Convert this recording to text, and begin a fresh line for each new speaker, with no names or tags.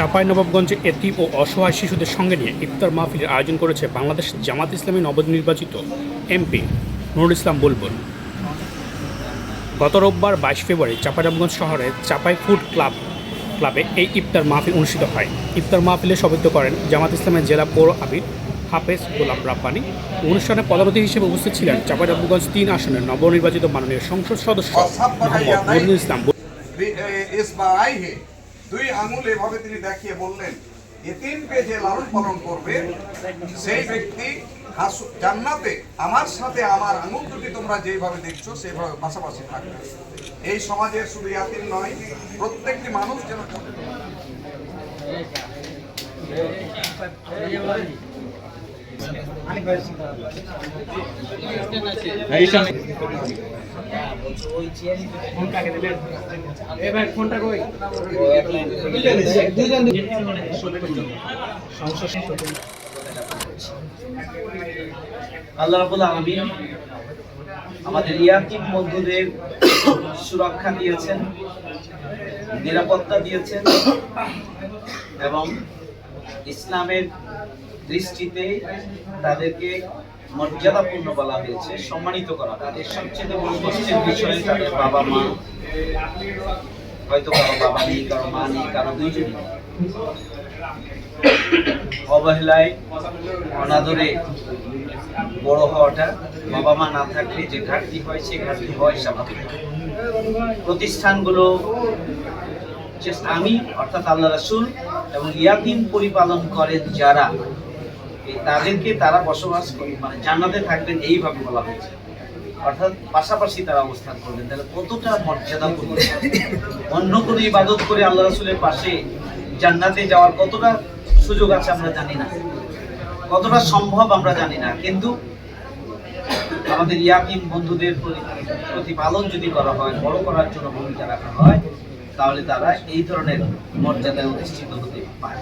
চাঁপাইনবাবগঞ্জে এতিম ও অসহায় শিশুদের সঙ্গে নিয়ে ইফতার মাহফিলের আয়োজন করেছে বাংলাদেশ জামাত ইসলামী নবনির্বাচিত এমপি নুরুল ইসলাম বুলবুল। গত রোববার 22 ফেব্রুয়ারি চাঁপাইনবাবগঞ্জ শহরের চাঁপাই ফুড ক্লাবে এই ইফতার মাহফিল অনুষ্ঠিত হয়। ইফতার মাহফিলে সভাপতিত্ব করেন জামাত ইসলামের জেলা পৌর আমির হাফেজ গোলাম রাব্বানী। অনুষ্ঠানে প্রধান অতিথি হিসেবে উপস্থিত ছিলেন চাঁপাইনবাবগঞ্জ 3 আসনের নবনির্বাচিত মাননীয় সংসদ সদস্য মোহাম্মদ নুরুল ইসলাম।
দুই আঙুল এভাবে তিনি দেখিয়ে বললেন, এতিমকে যে লালন পালন করবে সেই ব্যক্তি জান্নাতে আমার সাথে আমার আঙুল দুটি তোমরা যেভাবে দেখছো সেভাবে পাশাপাশি থাকবে। এই সমাজের শুধু ইয়াতিম নয়, প্রত্যেকটি মানুষ যেন
আল্লাহ রাব্বুল আলামিন আমাদের ইয়াতিম বন্ধুদের সুরক্ষা দিয়েছেন, নিরাপত্তা দিয়েছেন এবং ইসলামের দৃষ্টিতে তাদেরকে মর্যাদাপূর্ণ বলা হয়েছে, সম্মানিত করা। তাদের সবচেয়ে বড় কষ্টের বিষয় তাদের বাবা মা, হয়তো কারো বাবা নেই, কারো মা নেই, কারো দুইজনই অবহেলায় অনাদরে বড় হওয়াটা, বাবা মা না থাকলে যে ঘাটতি হয় সে ঘাটতি হয় স্বাভাবিক। প্রতিষ্ঠানগুলো আমি অর্থাৎ আল্লাহ রাসূল এবং ইয়াতিম পরিপালন করেন যারা, তাদেরকে তারা বসবাস করে মানে জান্নাতে থাকবেন এইভাবে বলা হয়েছে, অর্থাৎ পাশাপাশি তারা অবস্থান করবেন। তাহলে কতটা মর্যাদাপূর্ণ! অন্য কোনো ইবাদত করে আল্লাহ রাসূলের পাশে জান্নাতে যাওয়ার কতটা সুযোগ আছে আমরা জানি না, কতটা সম্ভব আমরা জানি না, কিন্তু আমাদের ইয়াতিম বন্ধুদের প্রতিপালন যদি করা হয়, বড় করার জন্য ভূমিকা রাখা হয়, তাহলে তারা এই ধরনের মর্যাদায় অধিষ্ঠিত হতে পারে।